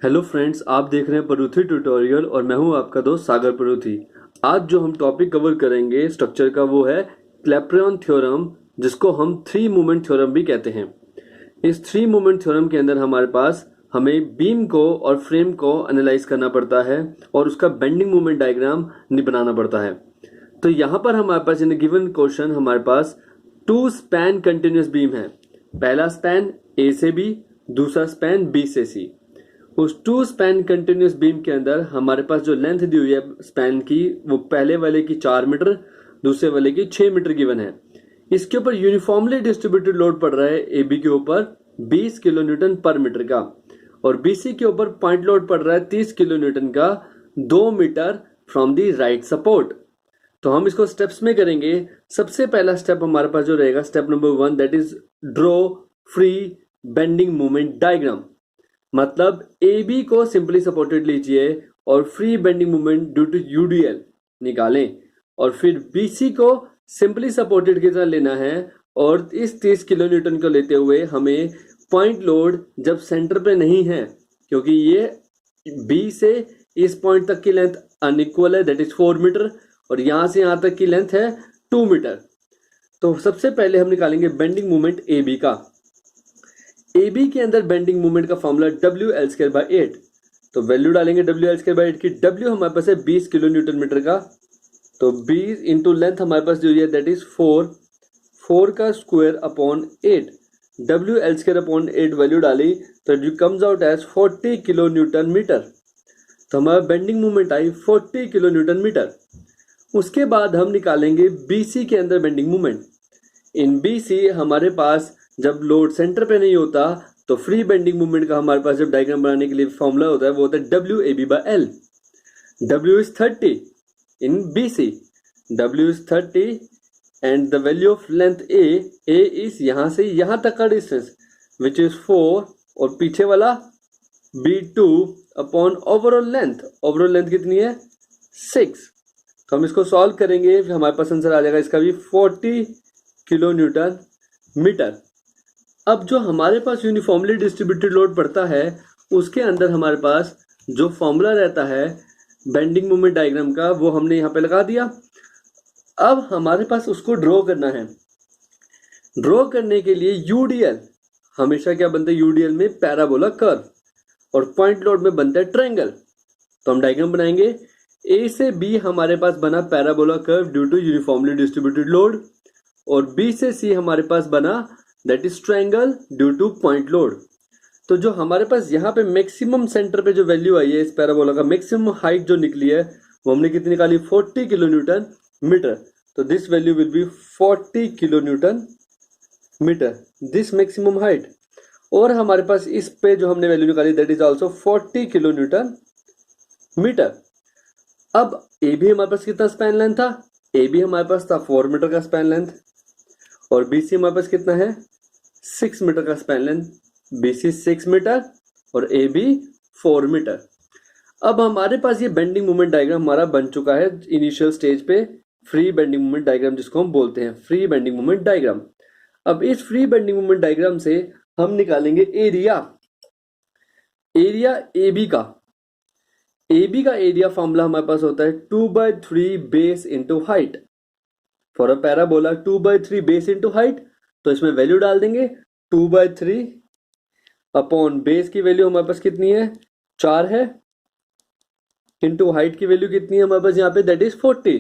Hello friends, आप देख रहे हैं परूथी ट्यूटोरियल और मैं हूं आपका दोस्त सागर परूथी। आज जो हम टॉपिक कवर करेंगे स्ट्रक्चर का वो है क्लैपेरॉन थ्योरम, जिसको हम थ्री मूवमेंट थ्योरम भी कहते हैं। इस थ्री मूवमेंट थ्योरम के अंदर हमारे पास हमें बीम को और फ्रेम को एनालाइज करना पड़ता है और उसका बेंडिंग मूवमेंट डायग्राम बनाना पड़ता है। तो यहाँ पर हमारे पास इन गिवन क्वेश्चन हमारे पास टू स्पैन कंटिन्यूस बीम है। पहला स्पैन ए से बी, दूसरा स्पैन बी से सी। उस टू स्पैन कंटिन्यूस बीम के अंदर हमारे पास जो लेंथ दी हुई है स्पैन की, वो पहले वाले की 4 मीटर, दूसरे वाले की 6 मीटर गिवन है। इसके ऊपर यूनिफॉर्मली डिस्ट्रीब्यूटेड लोड पड़ रहा है ए बी के ऊपर 20 किलो न्यूटन पर मीटर का, और बीसी के ऊपर पॉइंट लोड पड़ रहा है 30 किलो न्यूटन का 2 metre from the right support. तो हम इसको स्टेप्स में करेंगे। सबसे पहला स्टेप हमारे पास जो रहेगा, step number 1, that is draw free bending movement diagram. मतलब ए बी को सिंपली सपोर्टेड लीजिए और free bending movement due to UDL निकालें, और फिर बीसी को सिंपली सपोर्टेड की तरह लेना है, और इस 30 किलो न्यूटन को लेते हुए हमें पॉइंट लोड जब सेंटर पे नहीं है, क्योंकि ये बी से इस पॉइंट तक की लेंथ अनइक्वल है, दैट इज 4 मीटर, और यहां से यहां तक की लेंथ है 2 मीटर। तो सबसे पहले हम निकालेंगे बेंडिंग मूवमेंट ए बी का। ए बी के अंदर बेंडिंग मूवमेंट का फॉर्मूला WL²/8। तो वैल्यू डालेंगे WL²/8 की। W हमारे पास है 20 किलो न्यूटन मीटर का, तो 20 इंटू लेंथ हमारे पास जो है दैट इज 4 का स्क्वायर अपॉन 8। WL²/8 वैल्यू डाली तो it comes out as 40 kilo newton metre. तो हमारा bending movement I 40 kilo newton metre. उसके बाद हम निकालेंगे BC के अंदर बेंडिंग मूवमेंट। इन BC हमारे पास जब लोड सेंटर पे नहीं होता तो फ्री बेंडिंग मूवमेंट का हमारे पास जब डायग्राम बनाने के लिए फॉर्मूला होता है वो होता है WAB/L। W is 30 in BC, W is 30 and the value of length A is यहां से यहां तक का डिस्टेंस which is 4, और पीछे वाला B2 अपॉन ओवरऑल लेंथ कितनी है 6। तो हम इसको सॉल्व करेंगे, फिर हमारे पास आंसर आ जाएगा इसका भी 40 किलो न्यूटन मीटर। अब जो हमारे पास यूनिफॉर्मली डिस्ट्रीब्यूटेड लोड पड़ता है उसके अंदर हमारे पास जो फॉर्मूला रहता है बेंडिंग मूवमेंट डायग्राम का वो हमने यहाँ पे लगा दिया। अब हमारे पास उसको ड्रॉ करना है। ड्रॉ करने के लिए यूडीएल हमेशा क्या बनता है, यूडीएल में पैराबोला कर्व, और पॉइंट लोड में बनता है ट्रायंगल। तो हम डायग्राम बनाएंगे। ए से बी हमारे पास बना parabola curve due to uniformly distributed load, और बी से सी हमारे पास बना that is triangle due to point load. तो जो हमारे पास यहाँ पे मैक्सिमम सेंटर पे जो वैल्यू आई है इस पैराबोला का, मैक्सिमम हाइट जो निकली है वो हमने कितनी निकाली 40 किलो न्यूटन मीटर। तो this value will be 40 kilo newton metre, this maximum height. और हमारे पास इस पे जो हमने वैल्यू निकाली that is also 40 kilo newton metre. अब ए भी हमारे पास कितना स्पैन लेंथ था, ए भी हमारे पास था 4 मीटर का स्पैन लेंथ, और BC हमारे पास कितना है 6 मीटर का स्पैन लेंथ। BC 6 मीटर और AB 4 मीटर। अब हमारे पास ये बेंडिंग मूवमेंट डायग्राम हमारा बन चुका है इनिशियल स्टेज पे, फ्री बेंडिंग मूवमेंट डायग्राम जिसको हम बोलते हैं फ्री बेंडिंग मूवमेंट डायग्राम। अब इस फ्री बेंडिंग मूवमेंट डायग्राम से हम निकालेंगे एरिया AB का। AB का एरिया फॉर्मूला हमारे पास होता है 2/3 base into height. For a parabola 2/3 base into height, तो इसमें वैल्यू डाल देंगे 2/3 अपॉन बेस की वैल्यू हमारे पास कितनी है 4 है, इंटू हाइट की वैल्यू कितनी है हमारे पास यहाँ पे दैट इज 40।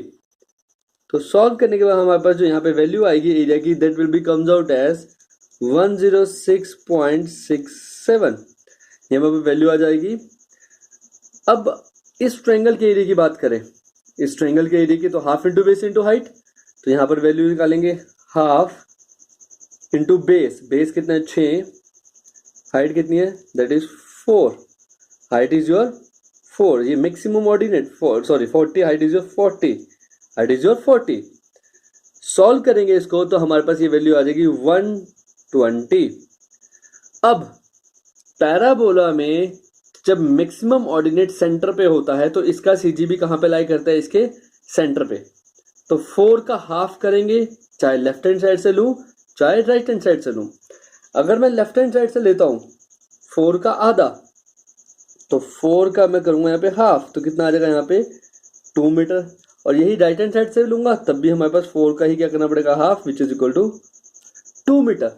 तो सॉल्व करने के बाद हमारे पास जो यहाँ पे वैल्यू आएगी एरिया की that will be comes out as 106.67। यहाँ पे वैल्यू आ जाएगी। अब इस ट्रायंगल के एरिया की बात करें, इस ट्रायंगल के एरिया की, तो half into base into height. तो यहाँ पर वैल्यू निकालेंगे हाफ इंटू बेस कितना है 6, हाइट कितनी है that is 4, height is your 4, ये maximum ordinate 40, height is your 40। Solve करेंगे इसको तो हमारे पास ये वैल्यू आ जाएगी 120। अब पैराबोला में जब मैक्सिमम ऑर्डिनेट सेंटर पे होता है तो इसका CGB कहाँ पे लाई करता है, इसके सेंटर पे। तो 4 का हाफ करेंगे, चाहे लेफ्ट हैंड साइड से लूं चाहे राइट हैंड साइड से लूं। अगर मैं लेफ्ट हैंड साइड से लेता हूं 4 का आधा, तो 4 का मैं करूँगा यहाँ पे हाफ, तो कितना आ जाएगा यहाँ पे 2 मीटर। और यही राइट हैंड साइड से लूँगा तब भी हमारे पास 4 का ही क्या करना पड़ेगा, half, which is equal to 2 metre.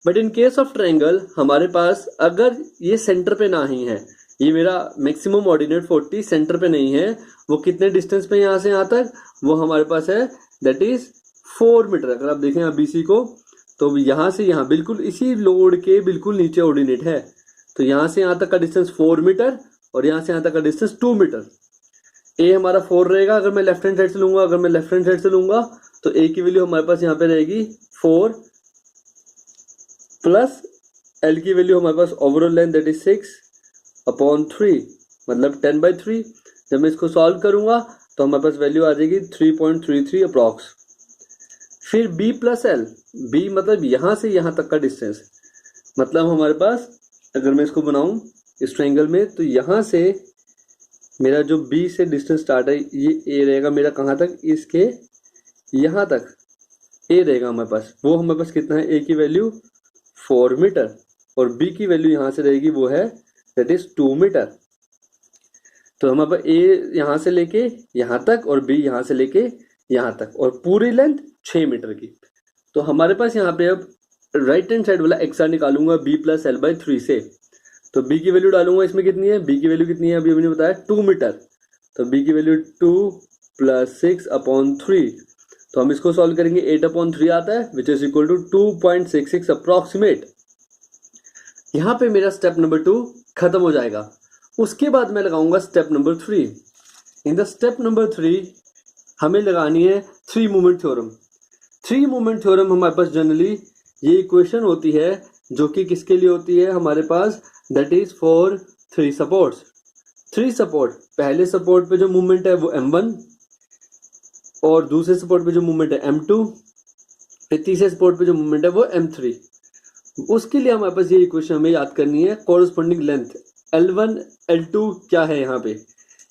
But in case of triangle हमारे पास अगर ये सेंटर पे ना ही है, ये मेरा मैक्सिमम ऑर्डिनेट 40 सेंटर पे नहीं है, वो कितने डिस्टेंस पे यहाँ से यहाँ तक, वो हमारे पास है दैट इज 4 मीटर। अगर आप देखें बीसी को तो यहाँ से यहाँ बिल्कुल इसी लोड के बिल्कुल नीचे ऑर्डिनेट है, तो यहाँ से यहाँ तक का डिस्टेंस 4 मीटर और यहाँ से यहाँ तक का डिस्टेंस 2 मीटर। ए हमारा 4 रहेगा अगर मैं लेफ्ट हैंड साइड से लूंगा, अगर मैं लेफ्ट हैंड साइड से लूंगा तो ए की वैल्यू हमारे पास यहाँ पे रहेगी 4 प्लस एल की वैल्यू हमारे पास ओवरऑल लेंथ दैट इज 6/3 मतलब 10/3। जब मैं इसको सॉल्व करूंगा तो हमारे पास वैल्यू आ जाएगी 3.33 अप्रॉक्स। फिर b प्लस एल, b मतलब यहाँ से यहाँ तक का डिस्टेंस, मतलब हमारे पास अगर मैं इसको बनाऊं इस ट्रायंगल में तो यहाँ से मेरा जो b से डिस्टेंस स्टार्ट है ये a रहेगा मेरा, कहाँ तक, इसके यहाँ तक a रहेगा हमारे पास। वो हमारे पास कितना है, a की वैल्यू 4 मीटर और b की वैल्यू यहाँ से रहेगी वो है दैट इज 2 मीटर। तो हमारे पास a यहाँ से लेके यहाँ तक और b यहाँ से लेके यहाँ तक और पूरी लेंथ 6 मीटर की। तो हमारे पास यहाँ पे अब राइट हैंड साइड वाला एक्सआर निकालूंगा b प्लस एल बाई 3 से, तो b की वैल्यू डालूंगा, इसमें कितनी है, b की वैल्यू कितनी है अभी हमने बताया 2 मीटर, तो b की वैल्यू 2 प्लस 6/3। तो हम इसको सॉल्व करेंगे, 8/3 आता है which is equal to 2.66 approximate. यहाँ पे मेरा स्टेप नंबर 2 खत्म हो जाएगा। उसके बाद मैं लगाऊंगा step number 3। In the step number 3 हमें लगानी है 3 मोमेंट थ्योरम। 3 मोमेंट थ्योरम हमारे पास जनरली ये इक्वेशन होती है जो कि किसके लिए होती है हमारे पास, that is for 3 supports. 3 support, पहले सपोर्ट पे जो मूवमेंट है वो m1 और दूसरे सपोर्ट पे जो मूवमेंट है m2, फिर तीसरे सपोर्ट पे जो मूवमेंट है वो m3। उसके लिए हमारे पास ये इक्वेशन हमें याद करनी है, कोरस्पोंडिंग लेंथ L1 L2 क्या है यहाँ पे।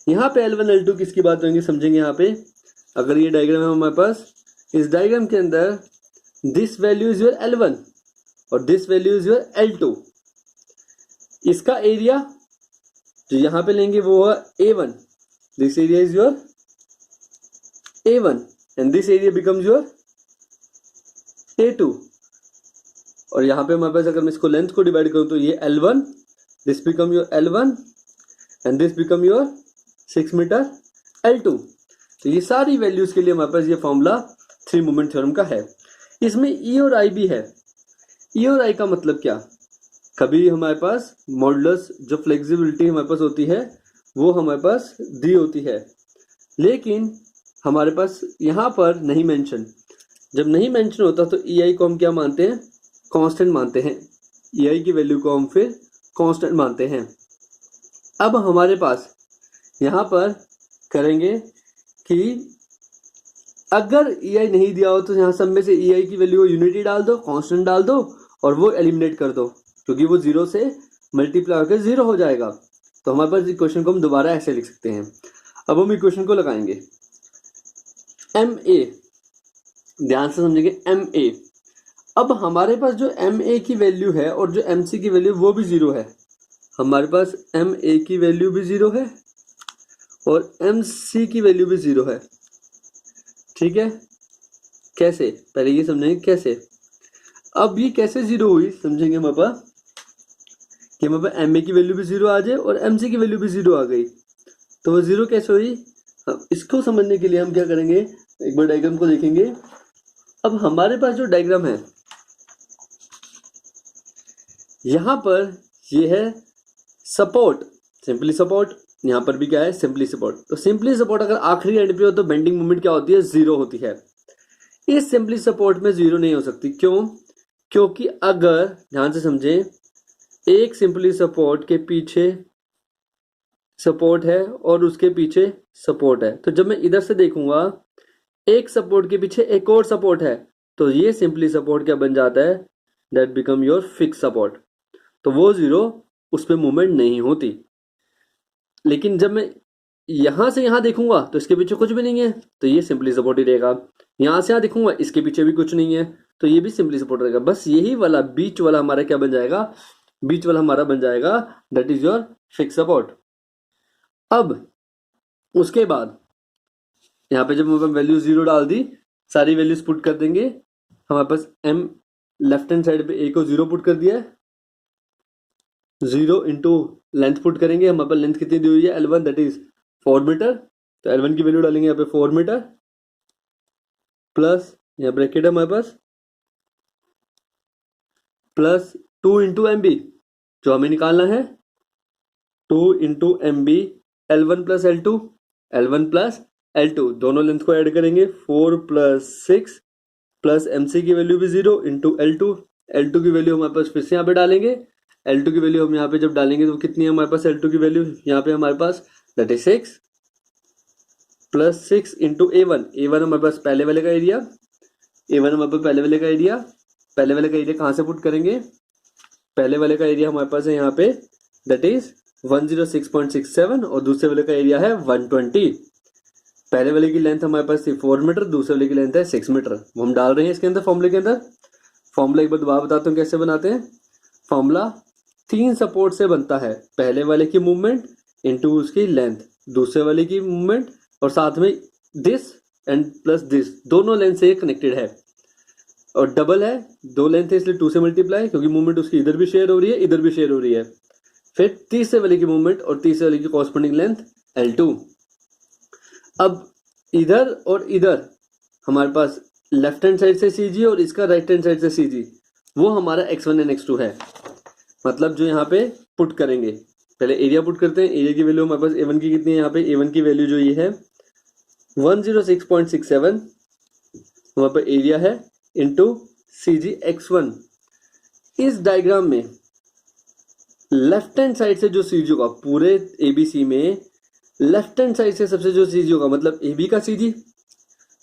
यहाँ पे L1 L2 किसकी बात होंगी समझेंगे। यहाँ पे अगर ये डायग्राम है हमारे पास, इस डायग्राम के अंदर this value is your L1 और this value is your L2। इसका एरिया जो यहाँ पे लेंगे वो है A1, this area is your A1 and this area becomes your A2। और यहाँ पे हमारे पास अगर मैं इसको लेंथ को डिवाइड करूँ तो ये L1, this become your L1 and this become your 6 metre L2। तो ये सारी वैल्यूज के लिए हमारे पास ये फॉर्मूला 3 मोमेंट थ्योरम का है। इसमें E और I भी है। E और I का मतलब क्या, कभी हमारे पास मॉडुलस जो फ्लेक्सिबिलिटी हमारे पास होती है वो हमारे पास दी होती है, लेकिन हमारे पास यहाँ पर नहीं मेंशन। जब नहीं मेंशन होता तो EI को हम क्या मानते हैं, कांस्टेंट मानते हैं। EI की वैल्यू को हम फिर कांस्टेंट मानते हैं। अब हमारे पास यहाँ पर करेंगे कि अगर EI नहीं दिया हो तो यहाँ सब में से EI की वैल्यू यूनिटी डाल दो, कांस्टेंट डाल दो और वो एलिमिनेट कर दो, क्योंकि वो 0 से मल्टीप्लाई होकर 0 हो जाएगा। तो हमारे पास इक्वेशन को हम दोबारा ऐसे लिख सकते हैं। अब हम इक्वेशन को लगाएंगे MA, ध्यान से समझेंगे MA। अब हमारे पास जो MA की वैल्यू है और जो MC की वैल्यू वो भी 0 है। हमारे पास MA की वैल्यू भी 0 है और MC की वैल्यू भी 0 है। ठीक है, कैसे, पहले ये समझेंगे कैसे। अब ये कैसे 0 हुई समझेंगे हमारे पास, कि हमारे पास MA की वैल्यू भी 0 आ जाए और MC की वैल्यू भी 0 आ गई, तो वो 0 कैसे हुई। इसको समझने के लिए हम क्या करेंगे, एक बार डायग्राम को देखेंगे। अब हमारे पास जो डायग्राम है यहाँ पर ये है सपोर्ट, सिंपली सपोर्ट, यहाँ पर भी क्या है सिंपली सपोर्ट। तो सिंपली सपोर्ट अगर आखिरी एंड पे हो तो बेंडिंग मोमेंट क्या होती है, 0 होती है। इस सिंपली सपोर्ट में 0 नहीं हो सकती, क्यों, क्योंकि अगर ध्यान से समझें, एक सिंपली सपोर्ट के पीछे सपोर्ट है और उसके पीछे सपोर्ट है, तो जब मैं इधर से देखूंगा एक सपोर्ट के पीछे एक और सपोर्ट है, तो ये सिंपली सपोर्ट क्या बन जाता है, that become your fix support. तो वो 0 उस पर मूवमेंट नहीं होती। लेकिन जब मैं यहां से यहां देखूंगा तो इसके पीछे कुछ भी नहीं है, तो ये सिंपली सपोर्ट ही रहेगा। यहां से यहां देखूंगा इसके पीछे भी कुछ नहीं है, तो ये भी सिंपली सपोर्ट रहेगा। बस यही वाला बीच वाला हमारा क्या बन जाएगा, बीच वाला हमारा बन जाएगा that is your fix support. अब उसके बाद यहाँ पे जब हम वैल्यू 0 डाल दी, सारी वैल्यूज पुट कर देंगे, हमारे पास m लेफ्ट हैंड साइड पे a को 0 पुट कर दिया है, 0 इंटू लेंथ पुट करेंगे, हमारे पास लेंथ कितनी दी हुई है L1 दैट इज 4 मीटर, तो L1 की वैल्यू डालेंगे यहाँ पे 4 मीटर प्लस यहाँ ब्रैकेट है हमारे पास प्लस 2 इंटू एम बी जो हमें निकालना है, 2 into M B L1 plus L2, L1 plus L2 दोनों लेंथ को ऐड करेंगे, 4 प्लस 6 प्लस MC की वैल्यू भी 0 इंटू L2, L2 की वैल्यू हमारे पास फिर से यहाँ पे डालेंगे, L2 की वैल्यू हम यहाँ पे जब डालेंगे तो कितनी है हमारे पास L2 की वैल्यू यहाँ पे हमारे पास that is 6 plus 6 into A1, A1 हमारे पास पहले वाले का एरिया, A1 हमारे पास पहले वाले का एरिया, पहले वाले का एरिया कहाँ से पुट करेंगे, पहले वाले का एरिया हमारे पास है यहाँ पे दैट इज 106.67 और दूसरे वाले का एरिया है 120। पहले वाले की लेंथ हमारे पास थी 4 मीटर, दूसरे वाले की लेंथ है 6 मीटर। वो हम डाल रहे हैं इसके अंदर फॉर्मूले के अंदर। फॉर्मूला एक बार दोबारा बताता हूँ कैसे बनाते हैं। फॉर्मूला 3 सपोर्ट से बनता है, पहले वाले की मूवमेंट इंटू उसकी लेंथ, दूसरे वाले की मूवमेंट और साथ में दिस एंड प्लस दिस, दोनों लेंथ से कनेक्टेड है और डबल है, 2 लेंथ है इसलिए 2 से मल्टीप्लाई, क्योंकि मूवमेंट उसकी इधर भी शेयर हो रही है इधर भी शेयर हो रही है। फिर तीसरे वाले की मूवमेंट और तीसरे वाले की कॉरस्पॉन्डिंग लेंथ L2। अब इधर और इधर हमारे पास लेफ्ट हैंड साइड से CG और इसका राइट हैंड साइड से CG, वो हमारा x1 एंड x2 है। मतलब जो यहाँ पे पुट करेंगे, पहले एरिया पुट करते हैं। एरिया की वैल्यू हमारे पास A1 की कितनी है, यहाँ पे A1 की वैल्यू जो ये है 106.67 हमारे पास एरिया है इंटू CG x1। इस डायग्राम में लेफ्ट हैंड साइड से जो CG होगा पूरे ABC में, लेफ्ट हैंड साइड से सबसे जो CG होगा मतलब AB का CG,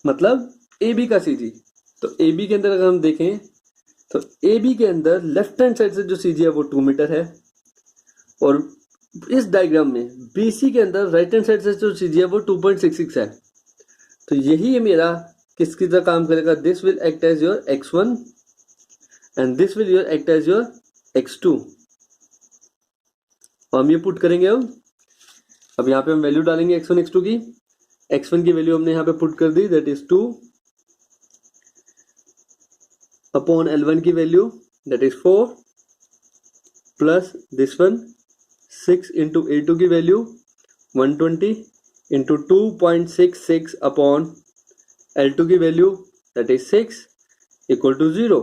मतलब AB का CG। तो AB के अंदर अगर हम देखें तो AB के अंदर लेफ्ट हैंड साइड से जो CG है वो 2 मीटर है और इस डायग्राम में BC के अंदर राइट हैंड साइड से जो CG है वो 2.66 है। तो यही है मेरा किसकी तरह काम करेगा, this will act as your x1 and this will your act as your x2। हम ये पुट करेंगे। अब यहाँ पे हम वैल्यू डालेंगे x1 x2 की। x1 की वैल्यू हमने यहाँ पे पुट कर दी दैट इज 2 अपॉन L1 की value that is 4 plus this one 6 into A2 की वैल्यू 120 इंटू 2.66 अपॉन L2 की value that is 6 equal to 0।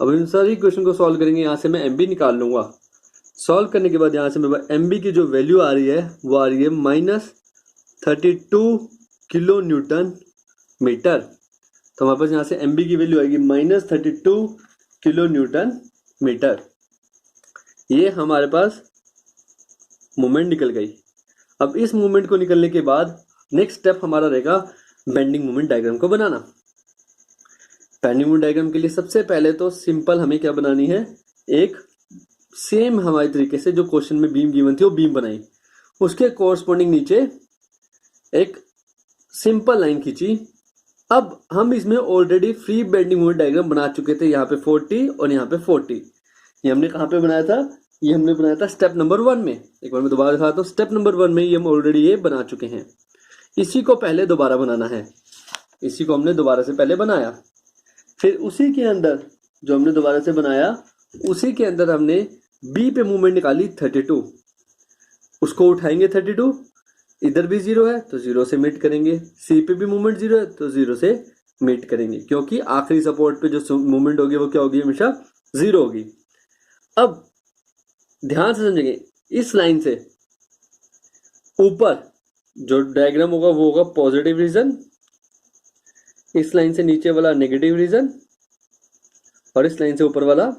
अब इन सारी इक्वेशन को सॉल्व करेंगे, यहाँ से मैं MB निकाल लूंगा। सॉल्व करने के बाद यहाँ से मेरे पास MB की जो वैल्यू आ रही है वो आ रही है -32 किलो न्यूटन मीटर। तो हमारे पास यहाँ से MB की वैल्यू आएगी -32 किलो न्यूटन मीटर। ये हमारे पास मोमेंट निकल गई। अब इस मोमेंट को निकलने के बाद नेक्स्ट स्टेप हमारा रहेगा बेंडिंग मोमेंट डायग्राम को बनाना। बेंडिंग मोमेंट डायग्राम के लिए सबसे पहले तो सिंपल हमें क्या बनानी है, एक सेम हमारे तरीके से जो क्वेश्चन में बीम गिवन थी वो बीम बनाई, उसके कोरस्पॉन्डिंग नीचे एक सिंपल लाइन खींची। अब हम इसमें already free bending moment diagram बना चुके थे, यहाँ पे 40 और यहाँ पे 40। ये हमने कहाँ पे बनाया था, ये हमने बनाया था स्टेप नंबर 1 में। एक बार मैं दोबारा दिखाता हूँ, स्टेप नंबर 1 में ये हम ऑलरेडी ये बना चुके हैं। इसी को पहले दोबारा बनाना है, इसी को हमने दोबारा से पहले बनाया, फिर उसी के अंदर जो हमने दोबारा से बनाया उसी के अंदर हमने बी पे मूवमेंट निकाली 32, उसको उठाएंगे 32, इधर भी 0 है तो 0 से मीट करेंगे, सी पे भी मूवमेंट 0 है तो 0 से मीट करेंगे, क्योंकि आखिरी सपोर्ट पे जो मूवमेंट होगी वो क्या होगी, हमेशा 0 होगी। अब ध्यान से समझेंगे, इस लाइन से ऊपर जो डायग्राम होगा वो होगा पॉजिटिव रीजन, इस लाइन से नीचे वाला नेगेटिव रीजन और इस लाइन से ऊपर वाला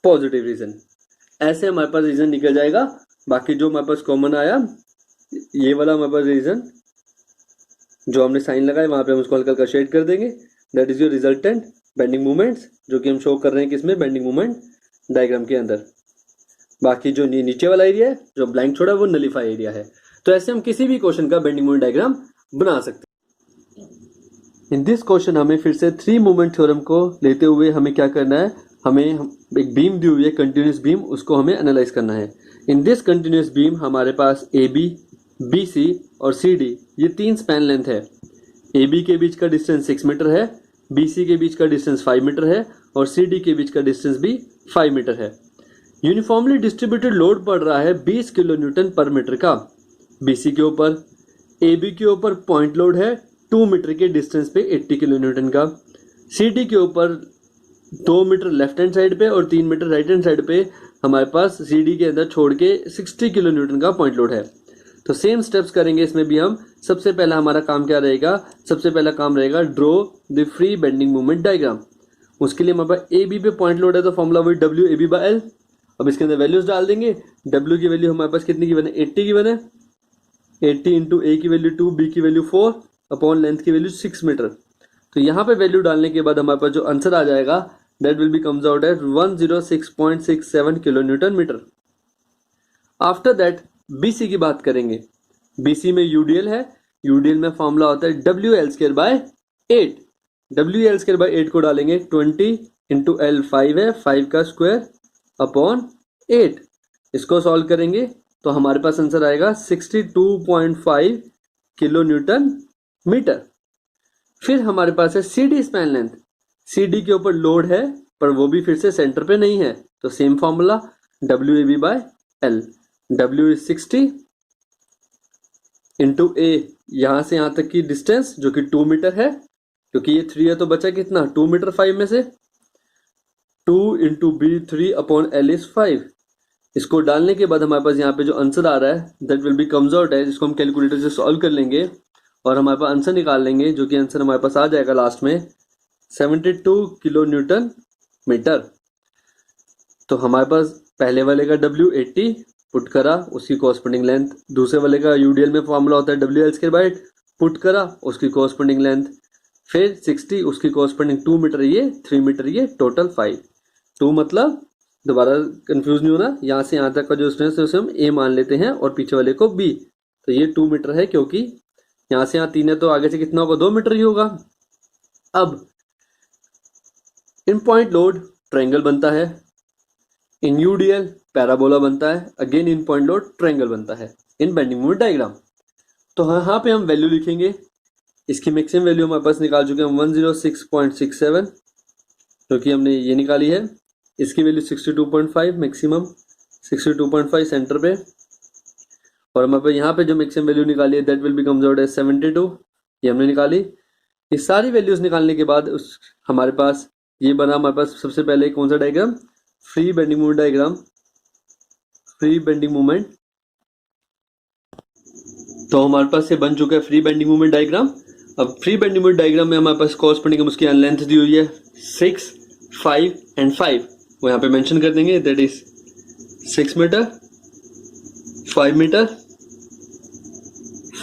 पॉजिटिव रीजन। ऐसे हमारे पास रीजन निकल जाएगा। बाकी जो हमारे पास कॉमन आया ये वाला हमारे पास रीजन जो हमने साइन लगाया वहां पे हम उसको हल्का हल्का शेड कर देंगे, that is your resultant bending movements, जो कि हम शो कर रहे हैं किसमें, बेंडिंग मूवमेंट डायग्राम के अंदर। बाकी जो नीचे वाला एरिया है जो ब्लैंक छोड़ा वो नलिफाई एरिया है। तो ऐसे हम किसी भी क्वेश्चन का बेंडिंग मूवमेंट डायग्राम बना सकते हैं। इन दिस क्वेश्चन हमें फिर से 3 मूवमेंट थ्योरम को लेते हुए हमें क्या करना है, हमें एक बीम दी हुई है, कंटिन्यूस बीम, उसको हमें एनालाइज करना है। इन दिस कंटिन्यूस बीम हमारे पास ए बी, बी सी और सी डी ये 3 स्पैन लेंथ है। ए बी के बीच का डिस्टेंस 6 मीटर है, बी सी के बीच का डिस्टेंस 5 मीटर है और सी डी के बीच का डिस्टेंस भी 5 मीटर है। यूनिफॉर्मली डिस्ट्रीब्यूटेड लोड पड़ रहा है 20 किलो न्यूटन पर मीटर का बी सी के ऊपर। ए बी के ऊपर पॉइंट लोड है 2 मीटर के डिस्टेंस पे 80 किलो न्यूटन का। सी डी के ऊपर 2 मीटर लेफ्ट हैंड साइड पे और 3 मीटर राइट हैंड साइड पे हमारे पास सी डी के अंदर छोड़ के 60 किलो न्यूटन का पॉइंट लोड है। तो सेम स्टेप्स करेंगे इसमें भी हम। सबसे पहला हमारा काम क्या रहेगा, सबसे पहला काम रहेगा draw the free bending movement diagram. उसके लिए हमारे पास ए बी पे पॉइंट लोड है तो फॉर्मूला वही W A B by L. अब इसके अंदर वैल्यूज डाल देंगे। डब्ल्यू की वैल्यू हमारे पास कितनी गिवन है, 80 गिवन है। 80 इंटू ए की वैल्यू 2, बी की वैल्यू 4 अपॉन लेंथ की वैल्यू 6 मीटर। तो यहाँ पे वैल्यू डालने के बाद हमारे पास जो आंसर आ जाएगा that will be comes out at 106.67 kilo newton metre. After that BC की बात करेंगे। बीसी में यूडीएल है, यूडीएल में फॉर्मूला होता है W L square by 8। W L square by 8 को डालेंगे 20 इंटू एल 5 है, 5 का स्क्वायर अपॉन 8। इसको सॉल्व करेंगे तो हमारे पास आंसर आएगा 62.5 किलो न्यूटन मीटर। फिर हमारे पास है C D span length. C D के ऊपर लोड है पर वो भी फिर से सेंटर पे नहीं है, तो same formula W A B by L. W is 60 into A, यहां से यहां तक की डिस्टेंस जो कि 2 मीटर है, क्योंकि ये 3 है तो बचा कितना 2 मीटर 5 में से। 2 into B 3 upon L is 5। इसको डालने के बाद हमारे पास यहाँ पे जो आंसर आ रहा है that will be comes out है, जिसको हम कैलकुलेटर से सॉल्व कर लेंगे और हमारे पास आंसर निकाल लेंगे, जो कि आंसर हमारे पास आ जाएगा लास्ट में 72 किलो न्यूटन मीटर। तो हमारे पास पहले वाले का डब्ल्यू 80 पुट करा, उसकी कॉरस्पॉन्डिंग लेंथ। दूसरे वाले का यूडीएल में फॉर्मूला होता है W L square by 8 put करा, उसकी कॉरस्पॉन्डिंग लेंथ। फिर 60 उसकी कॉरस्पॉन्डिंग 2 मीटर ये, 3 मीटर ये, टोटल 5। 2 मतलब दोबारा कंफ्यूज नहीं होना, यहाँ से यहाँ तक का जो डिस्टेंस है उसे हम ए मान लेते हैं और पीछे वाले को बी। तो ये 2 मीटर है, क्योंकि यहाँ से यहाँ 3 है तो आगे से कितना होगा 2 मीटर ही होगा। अब इन पॉइंट लोड ट्रायंगल बनता है, इन यूडीएल पैराबोला बनता है, again in point load triangle बनता है इन बेंडिंग मोमेंट डायग्राम। तो यहाँ पे हम वैल्यू लिखेंगे। इसकी मैक्सिमम वैल्यू हमारे पास निकाल चुके हैं 106.67, क्योंकि हमने ये निकाली है। इसकी वैल्यू 62.5 मैक्सिमम, 62.5 सेंटर पे, और हमारे पास यहाँ पे जो मैक्सिमम वैल्यू निकाली है that will be comes out as 72, ये हमने निकाली। ये सारी वैल्यूज निकालने के बाद हमारे पास ये बना हमारे पास सबसे पहले कौन सा diagram, free bending moment diagram. Free bending moment, तो हमारे पास ये बन चुका है फ्री बेंडिंग मोमेंट डायग्राम। अब फ्री बेंडिंग मोमेंट डायग्राम में हमारे पास कॉरस्पॉन्डिंग उसकी लेंथ दी हुई है 6, 5 एंड 5, वो यहाँ पे मेंशन कर देंगे, that is 6 metre, 5 metre,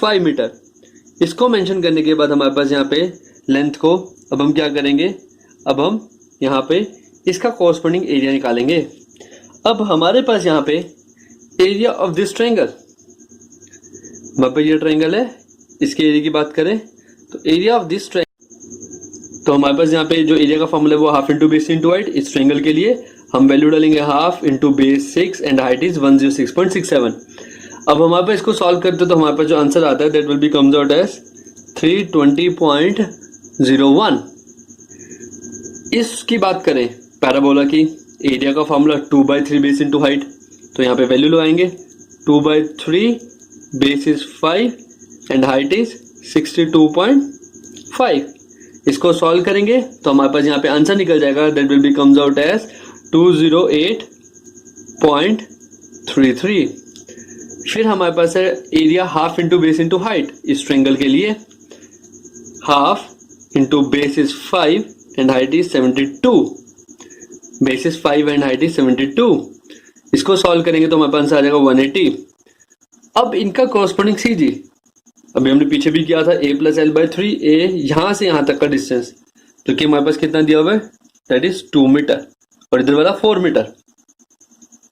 5 metre. इसको मेंशन करने के बाद हमारे पास यहाँ पे लेंथ को अब हम क्या करेंगे, अब हम यहाँ पे इसका कॉरस्पॉन्डिंग एरिया निकालेंगे। अब हमारे पास यहाँ पे एरिया ऑफ दिस ट्रायंगल, हमारे पास ये ट्रायंगल है, इसके एरिया की बात करें तो एरिया ऑफ दिस ट्रायंगल, तो हमारे पास यहाँ पे जो एरिया का फॉर्मूला है वो half into base into height. इस ट्रायंगल के लिए हम वैल्यू डालेंगे half into base 6 and height is 106.67। अब हमारे पास इसको सॉल्व करते तो हमारे पास जो आंसर आता है that will be comes out as 320.01। इसकी बात करें पैराबोला की, एरिया का फॉर्मूला 2/3 बेस इंटू हाइट, तो यहाँ पे वैल्यू लगाएंगे 2/3 base is 5 and height is 62.5। इसको सॉल्व करेंगे तो हमारे पास यहाँ पे आंसर निकल जाएगा, that will be comes out as 208.33। फिर हमारे पास है area half into base into height. इस ट्रायंगल के लिए half into base is 5 and height is 72, base is 5 and height is 72। इसको सॉल्व करेंगे तो हमारे पास आ जाएगा 180। अब इनका कॉरस्पॉन्डिंग सीजी, अभी हमने पीछे भी किया था a प्लस एल बाई 3, ए यहां से यहां तक का डिस्टेंस, तो कि हमारे पास कितना दिया हुआ है दैट इज 2 मीटर और इधर वाला 4 मीटर।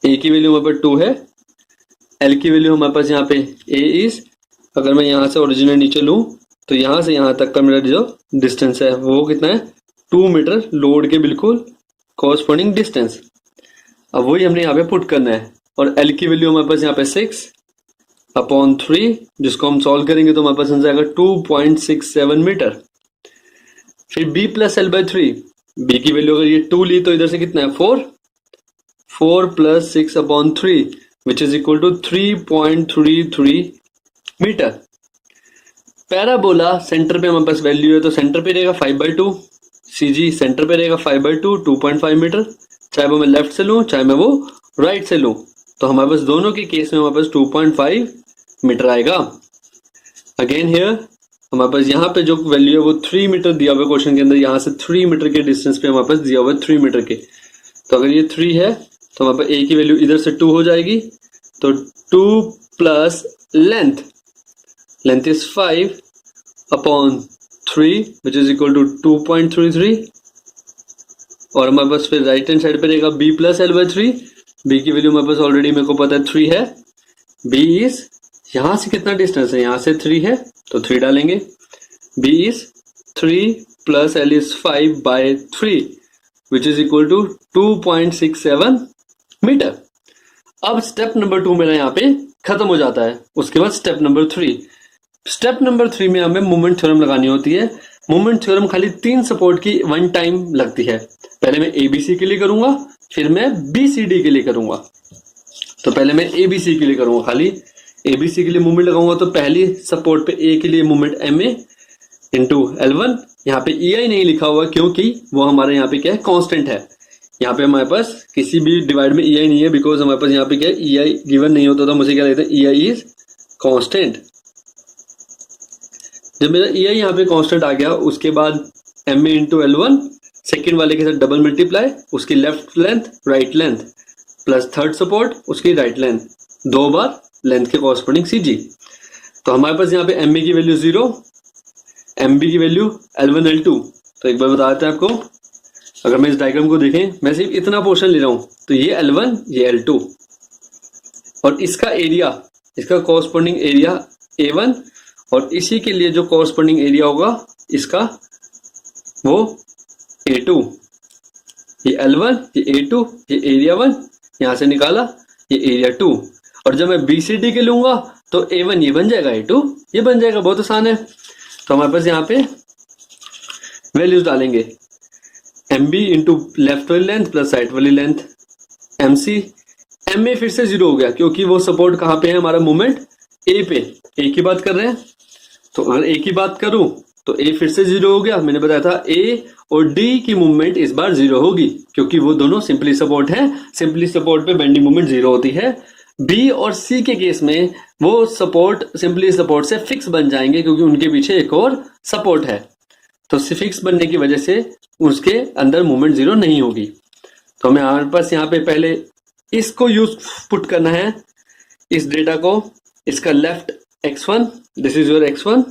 a की वैल्यू हमारे पास 2 है, l की वैल्यू हमारे पास यहाँ पे a इज, अगर मैं यहाँ से ओरिजिनल नीचे लूँ तो यहाँ से यहाँ तक का मेरा जो डिस्टेंस है वो कितना है 2 मीटर, लोड के बिल्कुल कॉरस्पॉन्डिंग डिस्टेंस। अब वही हमने यहाँ पे पुट करना है और L की वैल्यू हमारे पास यहाँ पे 6/3, जिसको हम सॉल्व करेंगे तो हमारे पास आ जाएगा 2.67 मीटर। फिर B plus L by 3, B की वैल्यू अगर ये 2 ली तो इधर से कितना है 4 plus 6/3 which is equal to 3.33 metre. Parabola centre पे हमारे पास वैल्यू है तो सेंटर पे रहेगा 5/2, CG सेंटर पे रहेगा 5/2 2.5 मीटर। चाहे वो मैं लेफ्ट से लूं चाहे मैं वो राइट से लूं तो हमारे पास दोनों के केस में हमारे पास 2.5 मीटर आएगा। अगेन हियर हमारे पास यहाँ पे जो वैल्यू है वो 3 मीटर दिया हुआ है क्वेश्चन के अंदर, यहाँ से 3 मीटर के डिस्टेंस पे हमारे पास दिया हुआ है 3 मीटर के। तो अगर ये 3 है तो हमारे पास A की वैल्यू इधर से 2 हो जाएगी, तो 2 plus length is 5/3 which is equal to 2.33। और हमारे पास फिर राइट हैंड साइड पे रहेगा B plus L by 3। B की वैल्यू हमारे पास ऑलरेडी मेरे को पता है 3 है। B इज यहां से कितना डिस्टेंस है, यहां से 3 है तो 3 डालेंगे। B is 3 plus L is 5/3 which is equal to 2.67 metre. अब स्टेप नंबर 2 मेरा यहाँ पे खत्म हो जाता है। उसके बाद स्टेप नंबर 3। स्टेप नंबर 3 में हमें मोमेंट थ्योरम लगानी होती है। मोमेंट थ्योरम खाली 3 सपोर्ट की 1 टाइम लगती है। पहले मैं ABC के लिए करूंगा, फिर मैं BCD के लिए करूंगा। तो पहले मैं ABC के लिए करूंगा, खाली ABC के लिए मूवमेंट लगाऊंगा तो पहली सपोर्ट पे A के लिए मूवमेंट MA इंटू L1। यहाँ पे EI नहीं लिखा हुआ क्योंकि वो हमारे यहाँ पे क्या है कांस्टेंट है। यहाँ पे हमारे पास किसी भी डिवाइड में EI नहीं है बिकॉज हमारे पास यहाँ पे क्या है EI गिवन नहीं होता तो मुझे क्या लगता है EI इज कांस्टेंट। जब मेरा EI यहाँ पे कांस्टेंट आ गया उसके बाद MA इंटू L1 सेकेंड वाले के साथ डबल मल्टीप्लाई, उसकी left length right length plus third support उसकी राइट लेंथ, 2 बार लेंथ के कॉरस्पॉन्डिंग CG। तो हमारे पास यहाँ पे MA की वैल्यू 0, MB की वैल्यू L1 L2। तो एक बार बताते हैं आपको, अगर मैं इस डायग्राम को देखें, मैं सिर्फ इतना पोर्शन ले रहा हूं तो ये L1 ये L2 और इसका एरिया, इसका कॉरस्पॉन्डिंग एरिया A1 और इसी के लिए जो कॉरस्पॉन्डिंग एरिया होगा इसका वो A2। ये L1 ये A2 ये एरिया 1 यहां से निकाला, ये एरिया 2। और जब मैं BCD के लूंगा तो A1 ये बन जाएगा, A2 ये बन जाएगा। बहुत आसान है। तो हमारे पास यहाँ पे वैल्यूज डालेंगे, MB इंटू लेफ्ट वाली लेंथ प्लस राइट वाली लेंथ MC। MA फिर से 0 हो गया क्योंकि वो सपोर्ट कहाँ पे है हमारा मूवमेंट A पे। A की बात कर रहे हैं तो अगर A की बात करूं तो A फिर से 0 हो गया। मैंने बताया था A और D की मूवमेंट इस बार 0 होगी क्योंकि वो दोनों सिंपली सपोर्ट है। सिंपली सपोर्ट पे बेंडिंग मूवमेंट 0 होती है। B और C के केस में वो सपोर्ट सिंपली सपोर्ट से फिक्स बन जाएंगे क्योंकि उनके पीछे एक और सपोर्ट है। तो फिक्स बनने की वजह से उसके अंदर मूवमेंट 0 नहीं होगी। तो हमें हमारे पास यहाँ पे पहले इसको यूज पुट करना है, इस डेटा को। इसका left x1, this is your x1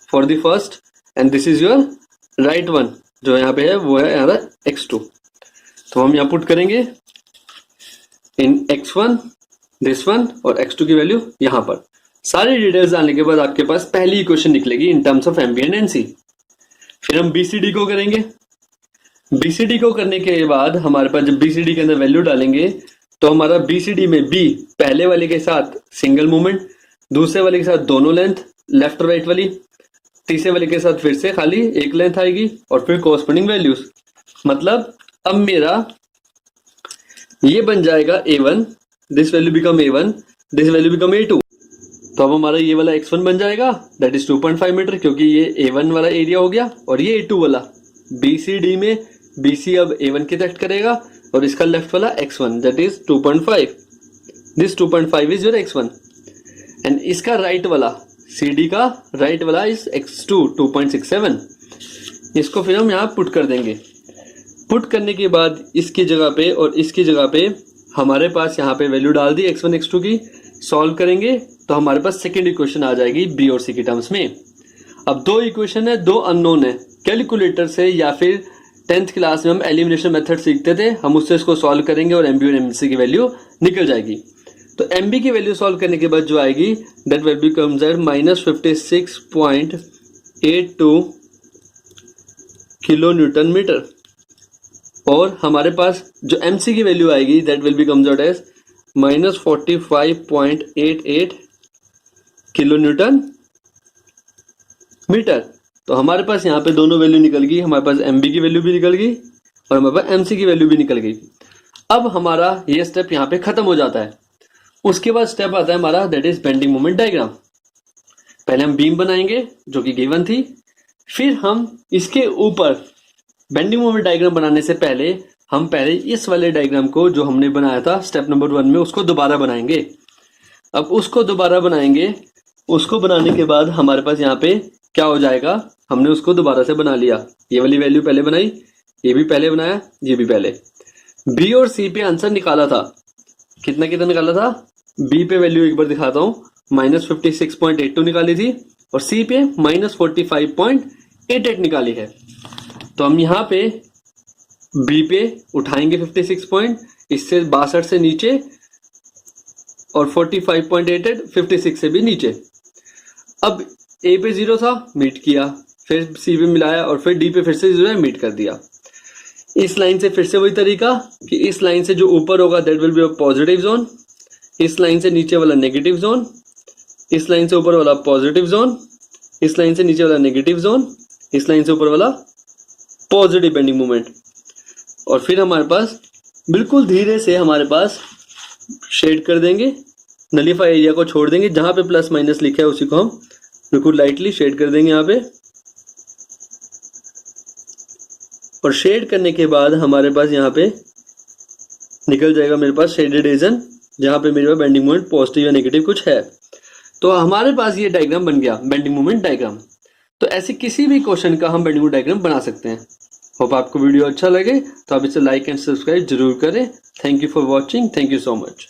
for the first and this is your right one जो यहाँ पे है वो है हमारा x2। तो हम यहाँ पुट करेंगे इन x1 दिस वन और x2 की वैल्यू यहाँ पर। सारी डिटेल्स डालने के बाद आपके पास पहली इक्वेशन निकलेगी in terms of MB and NC। फिर हम BCD को करेंगे। BCD को करने के बाद हमारे पास जब BCD के अंदर वैल्यू डालेंगे तो हमारा BCD में B पहले वाले के साथ सिंगल मूवमेंट, दूसरे वाले के साथ दोनों लेंथ लेफ्ट राइट वाली, तीसरे वाले के साथ फिर से खाली एक लेंथ आएगी और फिर कॉरस्पॉन्डिंग वैल्यूज। मतलब अब मेरा ये बन जाएगा A1, this value become A1, this value become A2। तो अब हमारा ये वाला x1 बन जाएगा दैट इज 2.5 मीटर क्योंकि ये A1 वाला एरिया हो गया और ये A2 वाला। BCD में BC अब A1 की रेक्ट करेगा और इसका लेफ्ट वाला x1 that is 2.5। This 2.5 is your x1 and इसका राइट वाला CD का राइट वाला इज x2 2.67। इसको फिर हम यहाँ पुट कर देंगे। पुट करने के बाद इसकी जगह पे और इसकी जगह पे हमारे पास यहाँ पे वैल्यू डाल दी x1 x2 की। सॉल्व करेंगे तो हमारे पास सेकेंड इक्वेशन आ जाएगी B और C की टर्म्स में। अब 2 इक्वेशन है, 2 अननोन है। कैलकुलेटर से या फिर 10th क्लास में हम एलिमिनेशन मेथड सीखते थे, हम उससे इसको सॉल्व करेंगे और MB और MC की वैल्यू निकल जाएगी। तो MB की वैल्यू सॉल्व करने के बाद जो आएगी that will become -56.82 kilo newton metre. और हमारे पास जो MC की वैल्यू आएगी that will be comes out as -45.88 kilo newton metre. तो हमारे पास यहाँ पे दोनों वैल्यू निकल गई, हमारे पास MB की वैल्यू भी निकल गई और हमारे पास MC की वैल्यू भी निकल गई। अब हमारा ये स्टेप यहाँ पे खत्म हो जाता है। उसके बाद स्टेप आता है हमारा that is bending moment diagram. पहले हम बीम बनाएंगे जो कि गिवन थी, फिर हम इसके ऊपर बेंडिंग मोमेंट डायग्राम बनाने से पहले हम पहले इस वाले डायग्राम को जो हमने बनाया था स्टेप नंबर 1 में उसको दोबारा बनाएंगे। अब उसको दोबारा बनाएंगे, उसको बनाने के बाद हमारे पास यहाँ पे क्या हो जाएगा, हमने उसको दोबारा से बना लिया। ये वाली वैल्यू पहले बनाई, ये भी पहले बनाया, ये भी पहले। बी और सी पे आंसर निकाला था, कितना कितना निकाला था। बी पे वैल्यू एक बार दिखाता हूँ, -56.82 निकाली थी और सी पे -45.88 निकाली है। तो हम यहाँ पे बी पे उठाएंगे 56 पॉइंट, इससे 62 से नीचे और 45.88 56 से भी नीचे। अब ए पे 0 था, मीट किया, फिर सी पे मिलाया और फिर डी पे फिर से 0 है, मीट कर दिया। इस लाइन से फिर से वही तरीका कि इस लाइन से जो ऊपर होगा that will be a positive zone, इस लाइन से नीचे वाला नेगेटिव जोन, इस लाइन से ऊपर वाला पॉजिटिव जोन, इस लाइन से नीचे वाला नेगेटिव जोन, इस लाइन से ऊपर वाला पॉजिटिव बेंडिंग मोमेंट। और फिर हमारे पास बिल्कुल धीरे से हमारे पास शेड कर देंगे, नलीफाई एरिया को छोड़ देंगे, जहां पे प्लस माइनस लिखा है उसी को हम बिल्कुल लाइटली शेड कर देंगे यहाँ पे। और शेड करने के बाद हमारे पास यहाँ पे निकल जाएगा मेरे पास शेडेड रीजन, जहां पे मेरे पास बेंडिंग मोमेंट पॉजिटिव या नेगेटिव कुछ है। तो हमारे पास ये डायग्राम बन गया बेंडिंग मोमेंट डायग्राम। तो ऐसे किसी भी क्वेश्चन का हम बेंडिंग मोमेंट डायग्राम बना सकते हैं। होप आपको वीडियो अच्छा लगे तो आप इसे लाइक एंड सब्सक्राइब जरूर करें। Thank you for watching, thank you so much.